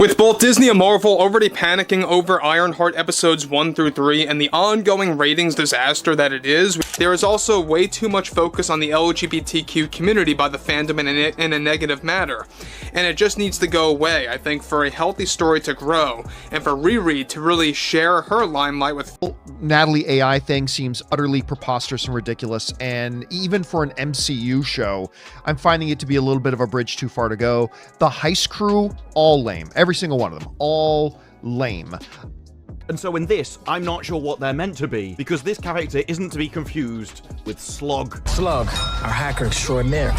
With both Disney and Marvel already panicking over Ironheart episodes 1 through 3 and the ongoing ratings disaster that it is, there is also way too much focus on the LGBTQ community by the fandom in a negative manner. And it just needs to go away, I think, for a healthy story to grow, and for Riri to really share her limelight with... Natalie AI thing seems utterly preposterous and ridiculous, and even for an MCU show, I'm finding it to be a little bit of a bridge too far to go. The Heist crew, all lame. Every single one of them, all lame. And so in this, I'm not sure what they're meant to be, because this character isn't to be confused with Slug. Slug, our hacker extraordinaire.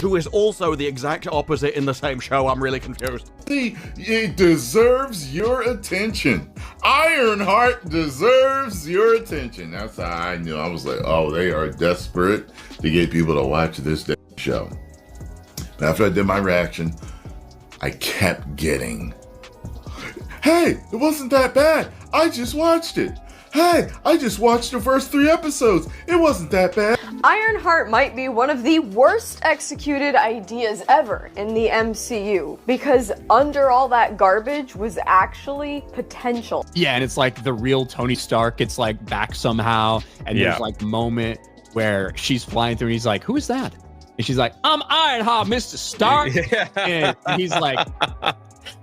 Who is also the exact opposite in the same show. I'm really confused. It deserves your attention. Ironheart deserves your attention. That's how I knew. I was like, oh, they are desperate to get people to watch this show. After I did my reaction, I kept getting, hey, it wasn't that bad. I just watched it. Hey, I just watched the first 3 episodes. It wasn't that bad. Ironheart might be one of the worst executed ideas ever in the MCU, because under all that garbage was actually potential. Yeah, and it's like the real Tony Stark. It's like back somehow, and there's like a moment where she's flying through and he's like, who is that? And she's like, I'm Ironheart, Mr. Stark. And he's like,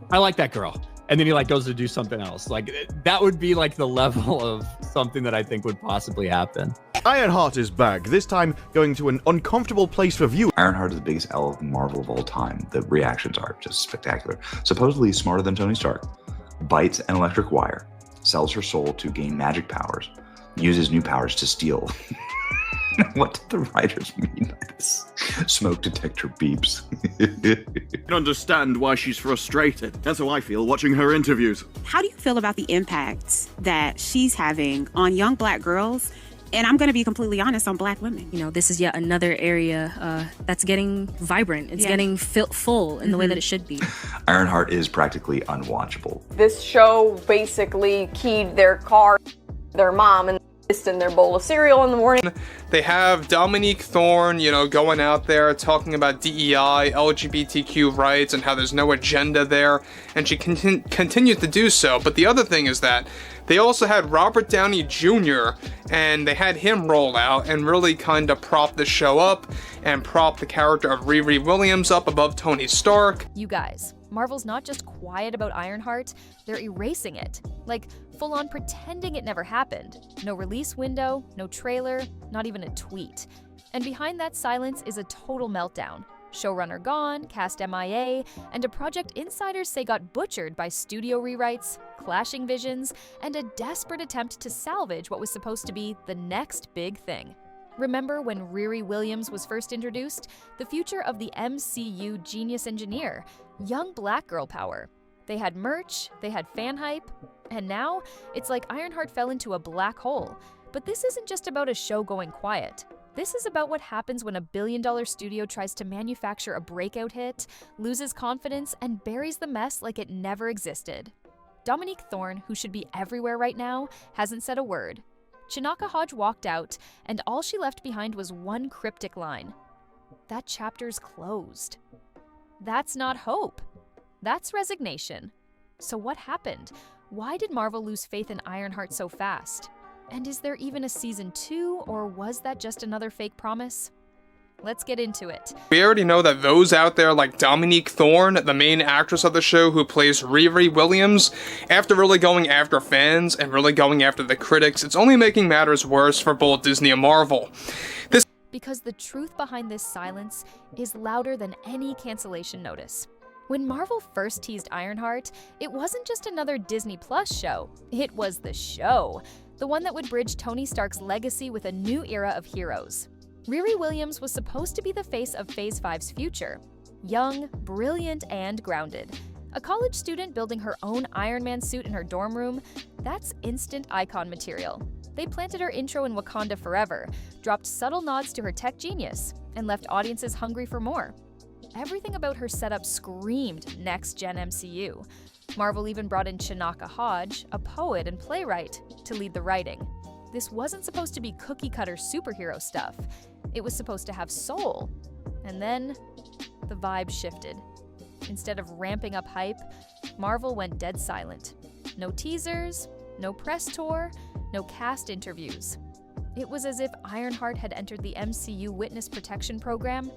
I like that girl. And then he like goes to do something else. Like that would be like the level of something that I think would possibly happen. Ironheart is back, this time going to an uncomfortable place for viewers. Ironheart is the biggest L of Marvel of all time. The reactions are just spectacular. Supposedly smarter than Tony Stark, bites an electric wire, sells her soul to gain magic powers, uses new powers to steal. What did the writers mean by this? Smoke detector beeps. I can understand why she's frustrated. That's how I feel watching her interviews. How do you feel about the impact that she's having on young Black girls? And I'm going to be completely honest, on Black women. You know, this is yet another area that's getting vibrant. It's getting full in the way that it should be. Ironheart is practically unwatchable. This show basically keyed their car, their mom, and in their bowl of cereal in the morning. They have Dominique Thorne, going out there talking about DEI, LGBTQ rights, and how there's no agenda there, and she continues to do so. But the other thing is that they also had Robert Downey Jr., and they had him roll out and really kind of prop the show up and prop the character of Riri Williams up above Tony Stark. You guys, Marvel's not just quiet about Ironheart, they're erasing it. Like, full-on pretending it never happened. No release window, no trailer, not even a tweet. And behind that silence is a total meltdown. Showrunner gone, cast MIA, and a project insiders say got butchered by studio rewrites, clashing visions, and a desperate attempt to salvage what was supposed to be the next big thing. Remember when Riri Williams was first introduced? The future of the MCU genius engineer, young Black girl power. They had merch, they had fan hype, and now it's like Ironheart fell into a black hole. But this isn't just about a show going quiet. This is about what happens when a billion-dollar studio tries to manufacture a breakout hit, loses confidence, and buries the mess like it never existed. Dominique Thorne, who should be everywhere right now, hasn't said a word. Chinaka Hodge walked out, and all she left behind was one cryptic line. That chapter's closed. That's not hope. That's resignation. So what happened? Why did Marvel lose faith in Ironheart so fast? And is there even a season 2, or was that just another fake promise? Let's get into it. We already know that those out there like Dominique Thorne, the main actress of the show who plays Riri Williams, after really going after fans and really going after the critics, it's only making matters worse for both Disney and Marvel. Because the truth behind this silence is louder than any cancellation notice. When Marvel first teased Ironheart, it wasn't just another Disney Plus show. It was the show. The one that would bridge Tony Stark's legacy with a new era of heroes. Riri Williams was supposed to be the face of Phase 5's future. Young, brilliant, and grounded. A college student building her own Iron Man suit in her dorm room, that's instant icon material. They planted her intro in Wakanda forever, dropped subtle nods to her tech genius, and left audiences hungry for more. Everything about her setup screamed next-gen MCU. Marvel even brought in Chinaka Hodge, a poet and playwright, to lead the writing. This wasn't supposed to be cookie-cutter superhero stuff. It was supposed to have soul. And then, the vibe shifted. Instead of ramping up hype, Marvel went dead silent. No teasers, no press tour, no cast interviews. It was as if Ironheart had entered the MCU Witness Protection Program.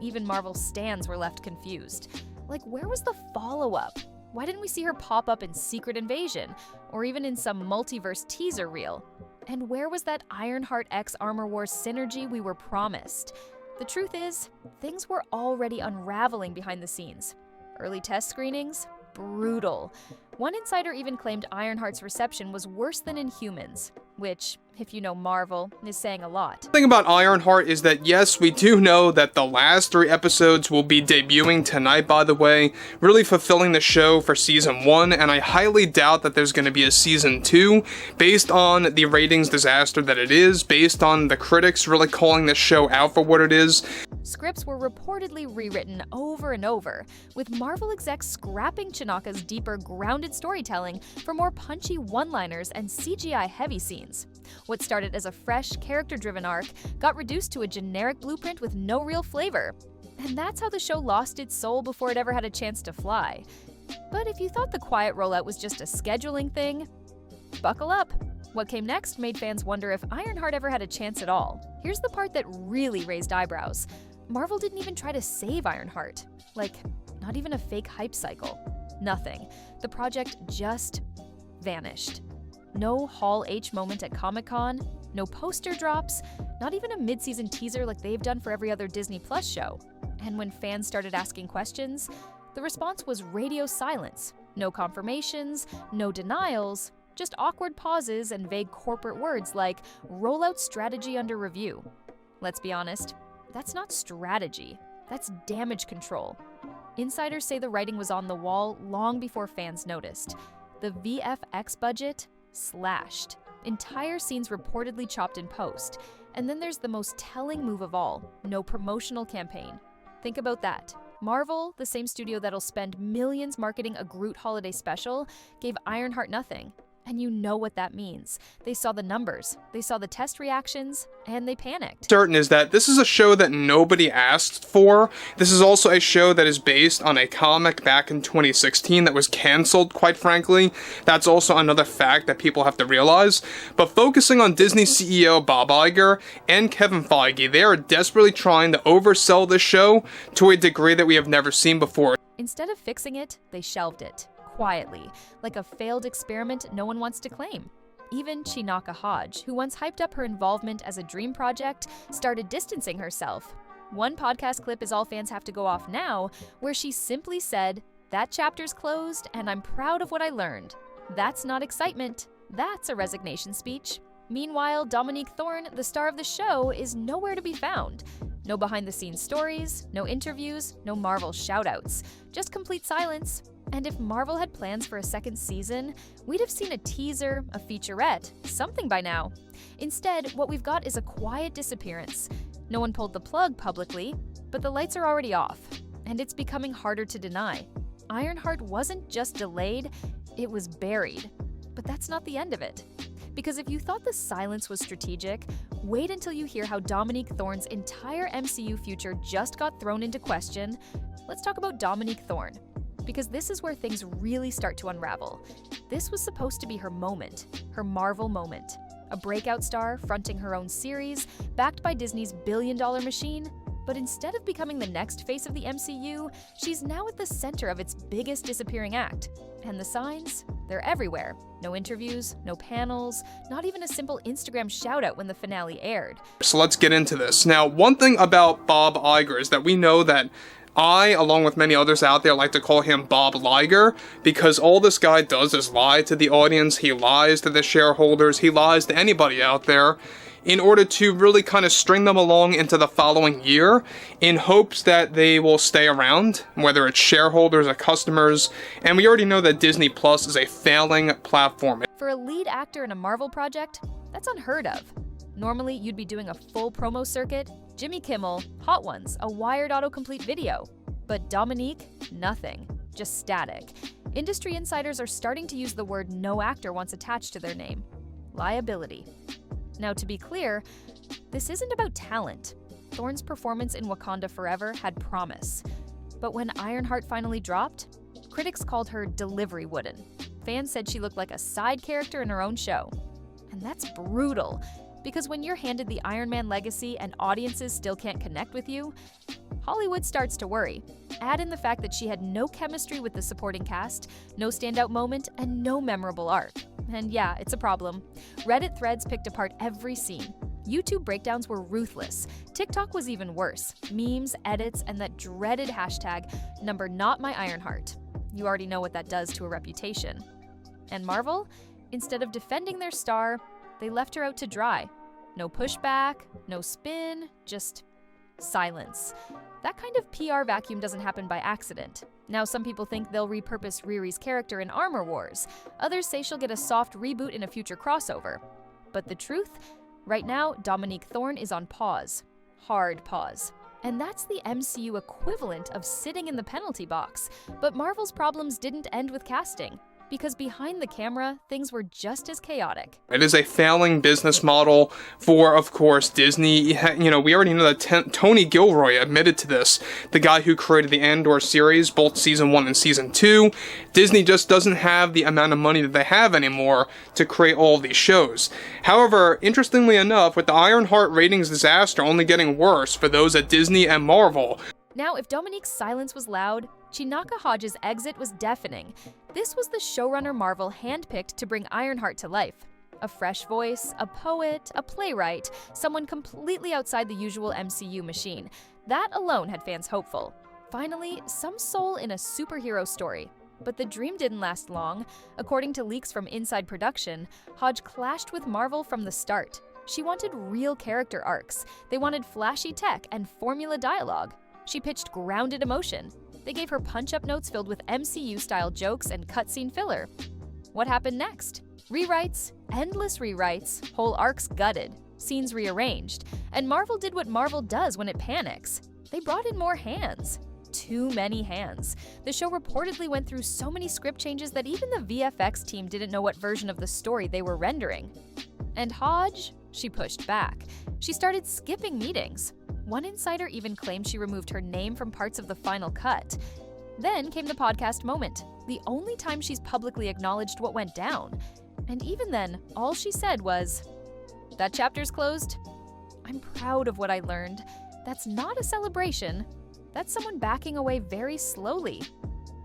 Even Marvel stans were left confused. Like, where was the follow-up? Why didn't we see her pop up in Secret Invasion, or even in some multiverse teaser reel? And where was that Ironheart X Armor Wars synergy we were promised? The truth is, things were already unraveling behind the scenes. Early test screenings? Brutal. One insider even claimed Ironheart's reception was worse than Inhumans, which, if you know Marvel, is saying a lot. The thing about Ironheart is that yes, we do know that the last 3 episodes will be debuting tonight, by the way, really fulfilling the show for season 1, and I highly doubt that there's going to be a season 2, based on the ratings disaster that it is, based on the critics really calling this show out for what it is. Scripts were reportedly rewritten over and over, with Marvel execs scrapping Chinaka's deeper, grounded storytelling for more punchy one-liners and CGI-heavy scenes. What started as a fresh, character-driven arc got reduced to a generic blueprint with no real flavor. And that's how the show lost its soul before it ever had a chance to fly. But if you thought the quiet rollout was just a scheduling thing, buckle up. What came next made fans wonder if Ironheart ever had a chance at all. Here's the part that really raised eyebrows. Marvel didn't even try to save Ironheart. Like, not even a fake hype cycle. Nothing. The project just vanished. No Hall H moment at Comic-Con, no poster drops, not even a mid-season teaser like they've done for every other Disney Plus show. And when fans started asking questions, the response was radio silence. No confirmations, no denials, just awkward pauses and vague corporate words like rollout strategy under review. Let's be honest, that's not strategy, that's damage control. Insiders say the writing was on the wall long before fans noticed. The VFX budget slashed. Entire scenes reportedly chopped in post. And then there's the most telling move of all, no promotional campaign. Think about that. Marvel, the same studio that'll spend millions marketing a Groot holiday special, gave Ironheart nothing. And you know what that means. They saw the numbers, they saw the test reactions, and they panicked. Certain is that this is a show that nobody asked for. This is also a show that is based on a comic back in 2016 that was canceled, quite frankly. That's also another fact that people have to realize. But focusing on Disney CEO Bob Iger and Kevin Feige, they are desperately trying to oversell this show to a degree that we have never seen before. Instead of fixing it, they shelved it. Quietly, like a failed experiment no one wants to claim. Even Chinaka Hodge, who once hyped up her involvement as a dream project, started distancing herself. One podcast clip is all fans have to go off now, where she simply said, "That chapter's closed, and I'm proud of what I learned." That's not excitement, that's a resignation speech. Meanwhile, Dominique Thorne, the star of the show, is nowhere to be found. No behind-the-scenes stories, no interviews, no Marvel shoutouts, just complete silence. And if Marvel had plans for a second season, we'd have seen a teaser, a featurette, something by now. Instead, what we've got is a quiet disappearance. No one pulled the plug publicly, but the lights are already off, and it's becoming harder to deny. Ironheart wasn't just delayed, it was buried. But that's not the end of it. Because if you thought the silence was strategic, wait until you hear how Dominique Thorne's entire MCU future just got thrown into question. Let's talk about Dominique Thorne. Because this is where things really start to unravel. This was supposed to be her moment, her Marvel moment. A breakout star fronting her own series, backed by Disney's billion-dollar machine. But instead of becoming the next face of the MCU, she's now at the center of its biggest disappearing act. And the signs? They're everywhere. No interviews, no panels, not even a simple Instagram shoutout when the finale aired. So let's get into this. Now, one thing about Bob Iger is that we know that I, along with many others out there, like to call him Bob Liger, because all this guy does is lie to the audience, he lies to the shareholders, he lies to anybody out there, in order to really kind of string them along into the following year, in hopes that they will stay around, whether it's shareholders or customers, and we already know that Disney Plus is a failing platform. For a lead actor in a Marvel project, that's unheard of. Normally, you'd be doing a full promo circuit, Jimmy Kimmel, Hot Ones, a wired autocomplete video. But Dominique, nothing. Just static. Industry insiders are starting to use the word no actor once attached to their name. Liability. Now, to be clear, this isn't about talent. Thorne's performance in Wakanda Forever had promise. But when Ironheart finally dropped, Critics called her delivery wooden. Fans said she looked like a side character in her own show. And that's brutal, because when you're handed the Iron Man legacy and audiences still can't connect with you, Hollywood starts to worry. Add in the fact that she had no chemistry with the supporting cast, no standout moment, and no memorable arc. And yeah, it's a problem. Reddit threads picked apart every scene. YouTube breakdowns were ruthless. TikTok was even worse. Memes, edits, and that dreaded hashtag #NotMyIronheart. You already know what that does to a reputation. And Marvel? Instead of defending their star, they left her out to dry. No pushback, no spin, just silence. That kind of PR vacuum doesn't happen by accident. Now some people think they'll repurpose Riri's character in Armor Wars. Others say she'll get a soft reboot in a future crossover. But the truth? Right now, Dominique Thorne is on pause. Hard pause. And that's the MCU equivalent of sitting in the penalty box. But Marvel's problems didn't end with casting, because behind the camera, things were just as chaotic. It is a failing business model for, of course, Disney. You know, we already know that Tony Gilroy admitted to this, the guy who created the Andor series, both Season 1 and Season 2. Disney just doesn't have the amount of money that they have anymore to create all of these shows. However, interestingly enough, with the Ironheart ratings disaster only getting worse for those at Disney and Marvel, now, if Dominique's silence was loud, Chinaka Hodge's exit was deafening. This was the showrunner Marvel handpicked to bring Ironheart to life. A fresh voice, a poet, a playwright, someone completely outside the usual MCU machine. That alone had fans hopeful. Finally, some soul in a superhero story. But the dream didn't last long. According to leaks from Inside Production, Hodge clashed with Marvel from the start. She wanted real character arcs. They wanted flashy tech and formula dialogue. She pitched grounded emotion. They gave her punch-up notes filled with MCU-style jokes and cutscene filler. What happened next? Rewrites, endless rewrites, whole arcs gutted, scenes rearranged, and Marvel did what Marvel does when it panics. They brought in more hands. Too many hands. The show reportedly went through so many script changes that even the VFX team didn't know what version of the story they were rendering. And Hodge? She pushed back. She started skipping meetings. One insider even claimed she removed her name from parts of the final cut. Then came the podcast moment, the only time she's publicly acknowledged what went down. And even then, all she said was, "That chapter's closed. I'm proud of what I learned. That's not a celebration. That's someone backing away very slowly."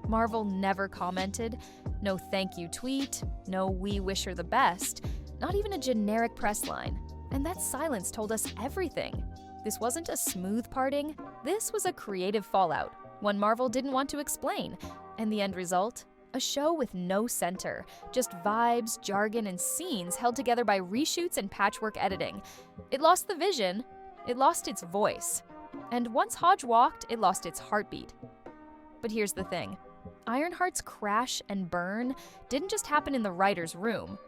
Marvel never commented. No thank you tweet. No we wish her the best. Not even a generic press line. And that silence told us everything. This wasn't a smooth parting. This was a creative fallout, one Marvel didn't want to explain. And the end result? A show with no center, just vibes, jargon, and scenes held together by reshoots and patchwork editing. It lost the vision. It lost its voice. And once Hodge walked, it lost its heartbeat. But here's the thing. Ironheart's crash and burn didn't just happen in the writer's room.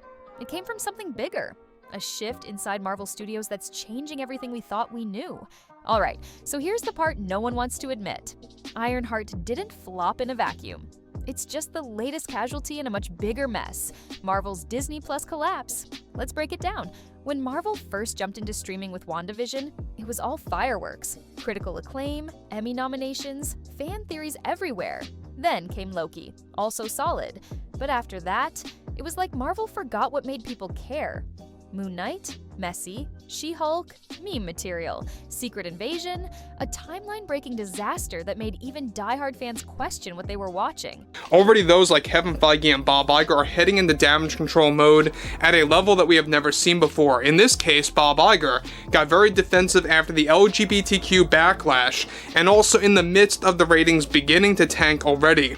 It came from something bigger. A shift inside Marvel Studios that's changing everything we thought we knew. Alright, so here's the part no one wants to admit. Ironheart didn't flop in a vacuum. It's just the latest casualty in a much bigger mess. Marvel's Disney Plus collapse. Let's break it down. When Marvel first jumped into streaming with WandaVision, it was all fireworks. Critical acclaim, Emmy nominations, fan theories everywhere. Then came Loki, also solid. But after that, it was like Marvel forgot what made people care. Moon Knight, messy, She-Hulk, meme material, Secret Invasion, a timeline-breaking disaster that made even diehard fans question what they were watching. Already those like Kevin Feige and Bob Iger are heading into damage control mode at a level that we have never seen before. In this case, Bob Iger got very defensive after the LGBTQ backlash, and also in the midst of the ratings beginning to tank already.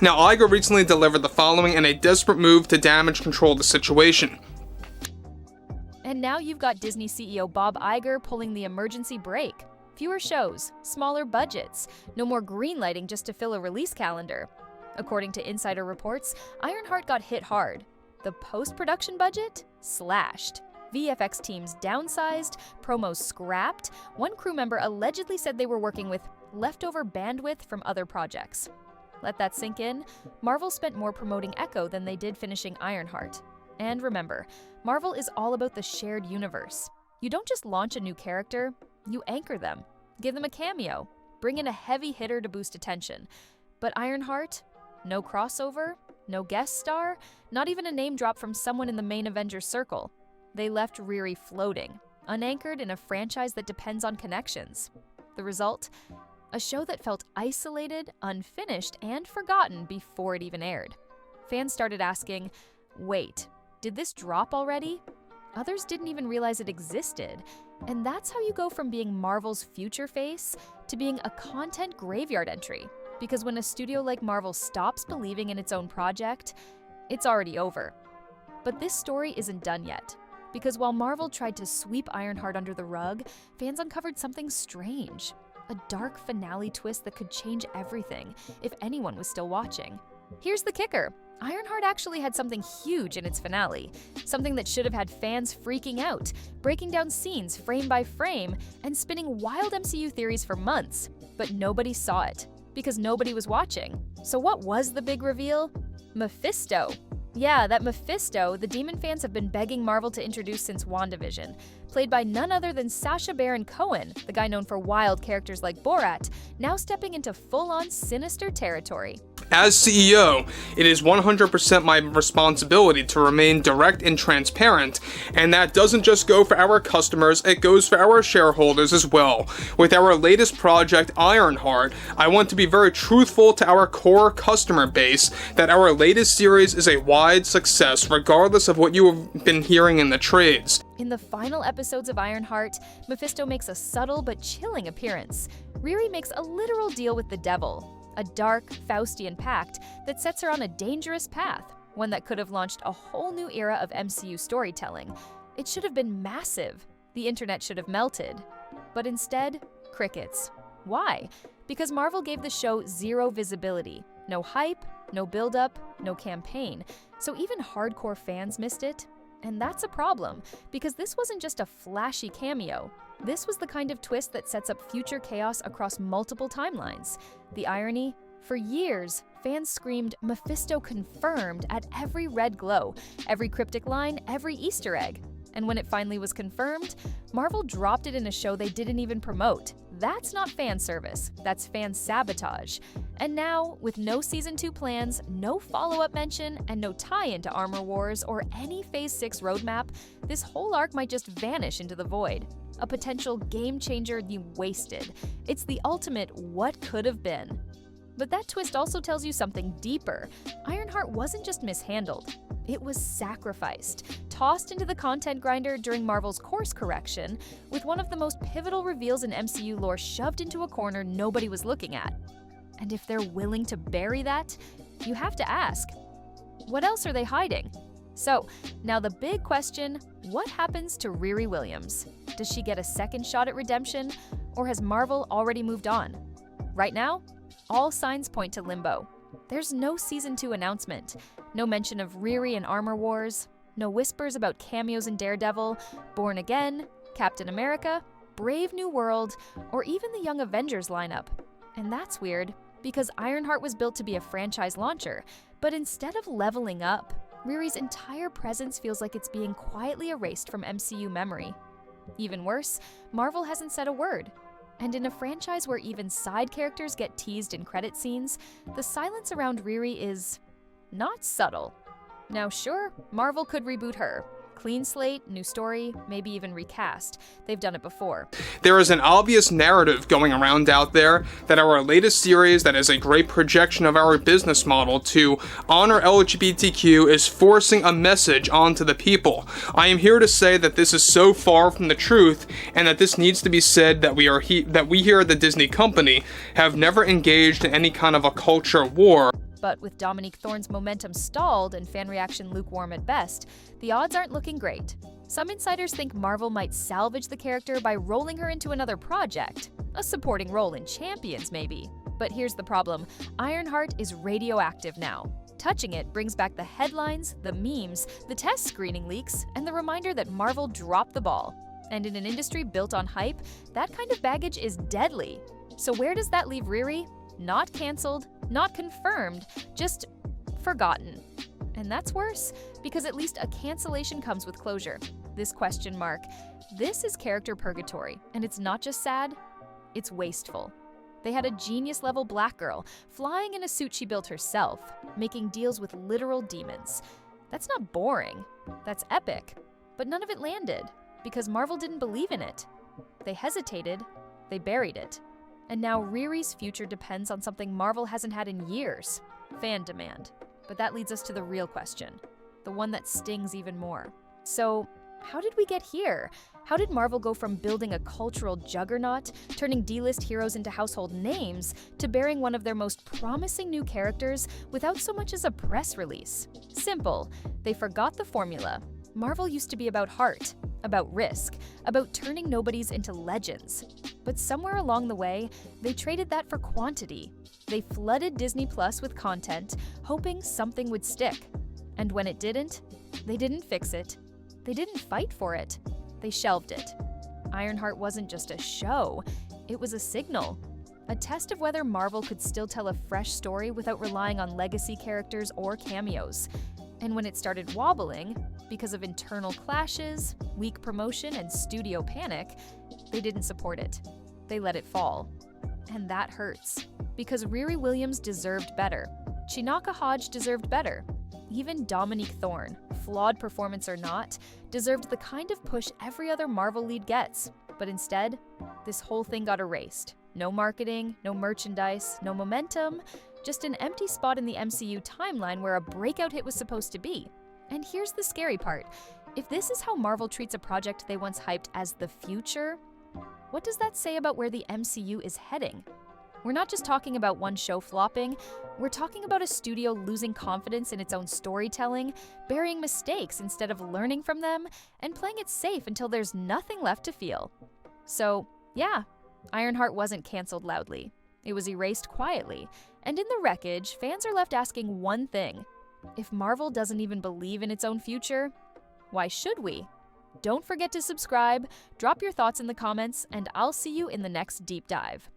Now, Iger recently delivered the following in a desperate move to damage control the situation. And now you've got Disney CEO Bob Iger pulling the emergency brake. Fewer shows, smaller budgets, no more greenlighting just to fill a release calendar. According to insider reports, Ironheart got hit hard. The post-production budget? Slashed. VFX teams downsized, promos scrapped. One crew member allegedly said they were working with leftover bandwidth from other projects. Let that sink in. Marvel spent more promoting Echo than they did finishing Ironheart. And remember, Marvel is all about the shared universe. You don't just launch a new character, you anchor them, give them a cameo, bring in a heavy hitter to boost attention. But Ironheart? No crossover, no guest star, not even a name drop from someone in the main Avengers circle. They left Riri floating, unanchored in a franchise that depends on connections. The result? A show that felt isolated, unfinished, and forgotten before it even aired. Fans started asking, wait, did this drop already? Others didn't even realize it existed. And that's how you go from being Marvel's future face to being a content graveyard entry. Because when a studio like Marvel stops believing in its own project, it's already over. But this story isn't done yet. Because while Marvel tried to sweep Ironheart under the rug, fans uncovered something strange. A dark finale twist that could change everything if anyone was still watching. Here's the kicker. Ironheart actually had something huge in its finale. Something that should have had fans freaking out, breaking down scenes frame by frame, and spinning wild MCU theories for months. But nobody saw it, because nobody was watching. So what was the big reveal? Mephisto. Yeah, that Mephisto the Demon fans have been begging Marvel to introduce since WandaVision. Played by none other than Sacha Baron Cohen, the guy known for wild characters like Borat, now stepping into full-on sinister territory. As CEO, it is 100% my responsibility to remain direct and transparent, and that doesn't just go for our customers, it goes for our shareholders as well. With our latest project, Ironheart, I want to be very truthful to our core customer base that our latest series is a wide success regardless of what you have been hearing in the trades. In the final episodes of Ironheart, Mephisto makes a subtle but chilling appearance. Riri makes a literal deal with the devil. A dark, Faustian pact that sets her on a dangerous path, one that could have launched a whole new era of MCU storytelling. It should have been massive. The internet should have melted. But instead, crickets. Why? Because Marvel gave the show zero visibility. No hype, no build-up, no campaign. So even hardcore fans missed it. And that's a problem, because this wasn't just a flashy cameo. This was the kind of twist that sets up future chaos across multiple timelines. The irony? For years, fans screamed Mephisto confirmed at every red glow, every cryptic line, every Easter egg. And when it finally was confirmed, Marvel dropped it in a show they didn't even promote. That's not fan service, that's fan sabotage. And now, with no Season 2 plans, no follow-up mention, and no tie-in to Armor Wars or any Phase 6 roadmap, this whole arc might just vanish into the void. A potential game-changer you wasted. It's the ultimate what could have been. But that twist also tells you something deeper. Ironheart wasn't just mishandled. It was sacrificed, tossed into the content grinder during Marvel's course correction, with one of the most pivotal reveals in MCU lore shoved into a corner nobody was looking at. And if they're willing to bury that, you have to ask, what else are they hiding? So, now the big question, what happens to Riri Williams? Does she get a second shot at redemption, or has Marvel already moved on? Right now, all signs point to limbo. There's no Season 2 announcement, no mention of Riri in Armor Wars, no whispers about cameos in Daredevil, Born Again, Captain America, Brave New World, or even the Young Avengers lineup. And that's weird, because Ironheart was built to be a franchise launcher, but instead of leveling up, Riri's entire presence feels like it's being quietly erased from MCU memory. Even worse, Marvel hasn't said a word. And in a franchise where even side characters get teased in credit scenes, the silence around Riri is not subtle. Now sure, Marvel could reboot her. Clean slate, new story, maybe even recast. They've done it before. There is an obvious narrative going around out there that our latest series that is a great projection of our business model to honor LGBTQ is forcing a message onto the people. I am here to say that this is so far from the truth, and that this needs to be said that we here at the Disney company have never engaged in any kind of a culture war. But with Dominique Thorne's momentum stalled and fan reaction lukewarm at best, the odds aren't looking great. Some insiders think Marvel might salvage the character by rolling her into another project. A supporting role in Champions, maybe. But here's the problem. Ironheart is radioactive now. Touching it brings back the headlines, the memes, the test screening leaks, and the reminder that Marvel dropped the ball. And in an industry built on hype, that kind of baggage is deadly. So where does that leave Riri? Not canceled, not confirmed, just forgotten. And that's worse, because at least a cancellation comes with closure. This question mark. This is character purgatory, and it's not just sad, it's wasteful. They had a genius-level black girl, flying in a suit she built herself, making deals with literal demons. That's not boring. That's epic. But none of it landed, because Marvel didn't believe in it. They hesitated, they buried it. And now Riri's future depends on something Marvel hasn't had in years: fan demand. But that leads us to the real question, the one that stings even more. So, how did we get here? How did Marvel go from building a cultural juggernaut, turning D-list heroes into household names, to burying one of their most promising new characters without so much as a press release? Simple. They forgot the formula. Marvel used to be about heart, about risk, about turning nobodies into legends. But somewhere along the way, they traded that for quantity. They flooded Disney Plus with content, hoping something would stick. And when it didn't, they didn't fix it. They didn't fight for it. They shelved it. Ironheart wasn't just a show, it was a signal. A test of whether Marvel could still tell a fresh story without relying on legacy characters or cameos. And when it started wobbling, because of internal clashes, weak promotion, and studio panic, they didn't support it. They let it fall. And that hurts. Because Riri Williams deserved better. Chinaka Hodge deserved better. Even Dominique Thorne, flawed performance or not, deserved the kind of push every other Marvel lead gets. But instead, this whole thing got erased. No marketing, no merchandise, no momentum, just an empty spot in the MCU timeline where a breakout hit was supposed to be. And here's the scary part. If this is how Marvel treats a project they once hyped as the future, what does that say about where the MCU is heading? We're not just talking about one show flopping, we're talking about a studio losing confidence in its own storytelling, burying mistakes instead of learning from them, and playing it safe until there's nothing left to feel. So, yeah, Ironheart wasn't canceled loudly. It was erased quietly, and in the wreckage, fans are left asking one thing. If Marvel doesn't even believe in its own future, why should we? Don't forget to subscribe, drop your thoughts in the comments, and I'll see you in the next deep dive.